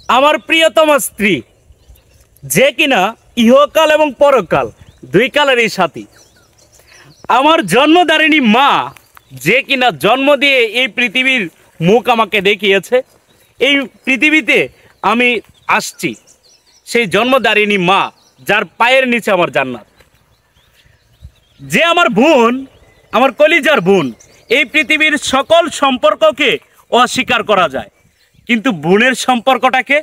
আমার প্রিয়তমা স্ত্রী, যে কিনা ইহকাল এবং পরকাল দুই কালেরই সাথী। আমার জন্মদারিণী মা, যে কিনা জন্ম দিয়ে এই পৃথিবীর মুখ আমাকে দেখিয়েছে, এই পৃথিবীতে আমি আসছি। সেই জন্মদারিণী মা, যার পায়ের নিচে আমার জান্নাত। যে আমার বোন, আমার কলিজার বোন। এই পৃথিবীর সকল সম্পর্ককে অস্বীকার করা যায়, কিন্তু বোনের সম্পর্কটাকে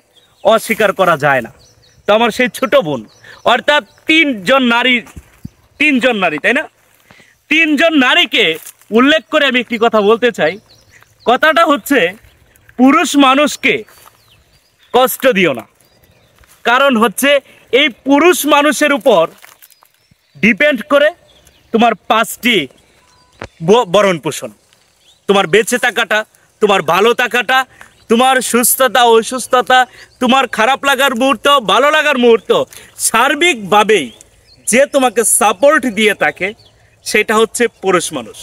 অস্বীকার করা যায় না। তো আমার সেই ছোট বোন, অর্থাৎ তিনজন নারী, তাই না? তিনজন নারীকে উল্লেখ করে আমি একটি কথা বলতে চাই। কথাটা হচ্ছে, পুরুষ মানুষকে কষ্ট দিও না। কারণ হচ্ছে, এই পুরুষ মানুষের উপর ডিপেন্ড করে তোমার 5টি ভরণ পোষণ। তোমার বেঁচে থাকাটা, তোমার ভালো থাকাটা, তোমার সুস্থতা অসুস্থতা, তোমার খারাপ লাগার মুহূর্ত, ভালো লাগার মুহূর্ত, সার্বিকভাবেই যে তোমাকে সাপোর্ট দিয়ে থাকে সেটা হচ্ছে পুরুষ মানুষ।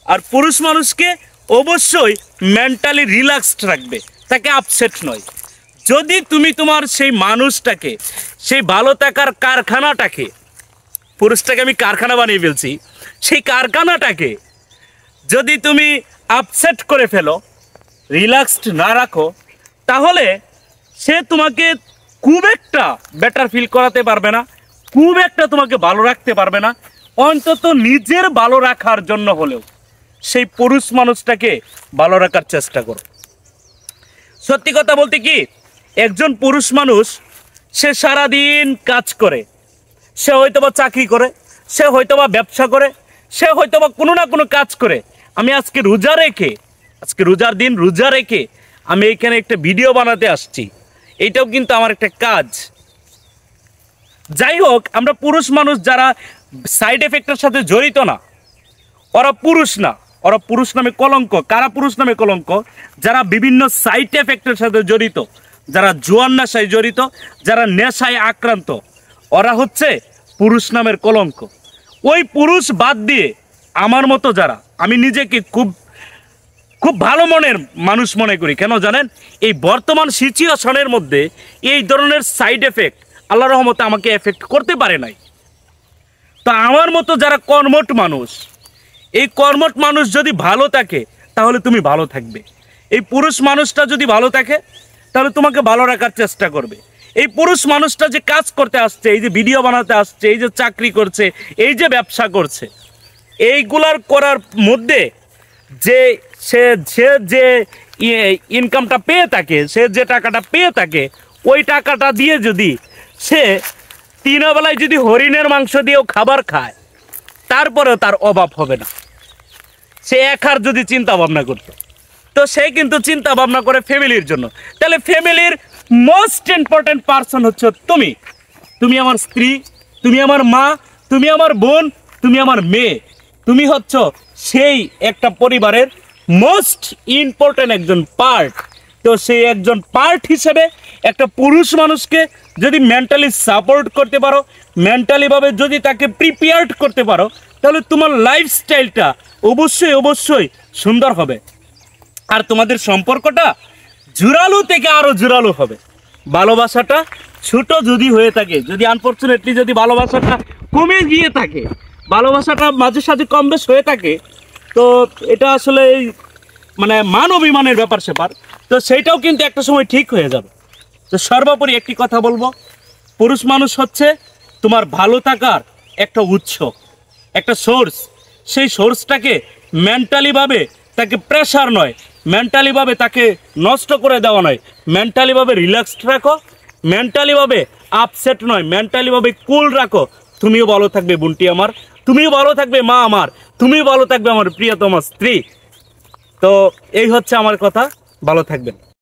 আর পুরুষ মানুষকে অবশ্যই মেন্টালি রিল্যাক্সড রাখবে, তাকে আপসেট নয়। যদি তুমি তোমার সেই মানুষটাকে, সেই ভালো থাকার কারখানাটাকে, পুরুষটাকে আমি কারখানা বানিয়ে ফেলছি, সেই কারখানাটাকে যদি তুমি আপসেট করে ফেলো, রিল্যাক্সড না রাখো, তাহলে সে তোমাকে খুব একটা বেটার ফিল করাতে পারবে না, খুব একটা তোমাকে ভালো রাখতে পারবে না। অন্তত নিজের ভালো রাখার জন্য হলেও সেই পুরুষ মানুষটাকে ভালো রাখার চেষ্টা করো। সত্যি কথা বলতে কি, একজন পুরুষ মানুষ, সে সারাদিন কাজ করে, সে হয়তোবা চাকরি করে, সে হয়তোবা ব্যবসা করে, সে হয়তোবা কোনো না কোনো কাজ করে। আমি আজকে রোজার দিন রোজা রেখে আমি এখানে একটা ভিডিও বানাতে আসছি। এইটাও কিন্তু আমার একটা কাজ। যাই হোক, আমরা পুরুষ মানুষ যারা সাইড এফেক্টের সাথে জড়িত না, ওরা পুরুষ না, ওরা পুরুষ নামে কলঙ্ক। কারা পুরুষ নামে কলঙ্ক? যারা বিভিন্ন সাইড এফেক্টের সাথে জড়িত, যারা জোয়ান নেশায় জড়িত, যারা নেশায় আক্রান্ত, ওরা হচ্ছে পুরুষ নামের কলঙ্ক। ওই পুরুষ বাদ দিয়ে আমার মতো যারা, আমি নিজেকে খুব ভালো মনের মানুষ মনে করি। কেন জানেন? এই বর্তমান সিচুয়েশনের মধ্যে এই ধরনের সাইড এফেক্ট আল্লাহর রহমতে আমাকে এফেক্ট করতে পারে নাই। তো আমার মতো যারা কর্মঠ মানুষ, এই কর্মঠ মানুষ যদি ভালো থাকে তাহলে তুমি ভালো থাকবে। এই পুরুষ মানুষটা যদি ভালো থাকে তাহলে তোমাকে ভালো রাখার চেষ্টা করবে। এই পুরুষ মানুষটা যে কাজ করতে আসছে, এই যে ভিডিও বানাতে আসছে, এই যে চাকরি করছে, এই যে ব্যবসা করছে, এইগুলার করার মধ্যে যে যে ইনকামটা পেয়ে থাকে, সে যে টাকাটা পেয়ে থাকে, ওই টাকাটা দিয়ে যদি সে 3 বেলায় যদি হরিণের মাংস দিয়েও খাবার খায়, তারপরেও তার অভাব হবে না। সে একার যদি চিন্তা ভাবনা করতো, তো সে কিন্তু চিন্তা ভাবনা করে ফ্যামিলির জন্য। তাহলে ফ্যামিলির মোস্ট ইম্পর্টেন্ট পার্সন হচ্ছে তুমি। তুমি আমার স্ত্রী, তুমি আমার মা, তুমি আমার বোন, তুমি আমার মেয়ে। তুমি হচ্ছ সেই একটা পরিবারের মোস্ট ইম্পর্টেন্ট একজন পার্ট। তো সেই একজন পার্ট হিসেবে একটা পুরুষ মানুষকে যদি মেন্টালি সাপোর্ট করতে পারো, মেন্টালিভাবে যদি তাকে প্রিপেয়ার্ড করতে পারো, তাহলে তোমার লাইফস্টাইলটা অবশ্যই সুন্দর হবে। আর তোমাদের সম্পর্কটা জোরালো থেকে আরও জোরালো হবে। ভালোবাসাটা ছোট যদি হয়ে থাকে, যদি আনফর্চুনেটলি যদি ভালোবাসাটা কমে গিয়ে থাকে, ভালোবাসাটা মাঝে সাঝে কম বেশ হয়ে থাকে, তো এটা আসলে মানে মান অভিমানের ব্যাপার স্যাপার, তো সেইটাও কিন্তু একটা সময় ঠিক হয়ে যাবে। তো সর্বোপরি একটি কথা বলবো, পুরুষ মানুষ হচ্ছে তোমার ভালো থাকার একটা উৎস, একটা সোর্স। সেই সোর্সটাকে মেন্টালিভাবে তাকে প্রেশার নয়, মেন্টালিভাবে তাকে নষ্ট করে দেওয়া নয়, মেন্টালিভাবে রিল্যাক্সড রাখো, মেন্টালিভাবে আপসেট নয়, মেন্টালিভাবে কুল রাখো। তুমিও ভালো থাকবে বোনটি আমার, তুমিও ভালো থাকবে মা আমার, তুমিও ভালো থাকবে আমার প্রিয়তমা স্ত্রী। তো এই হচ্ছে আমার কথা। ভালো থাকবেন।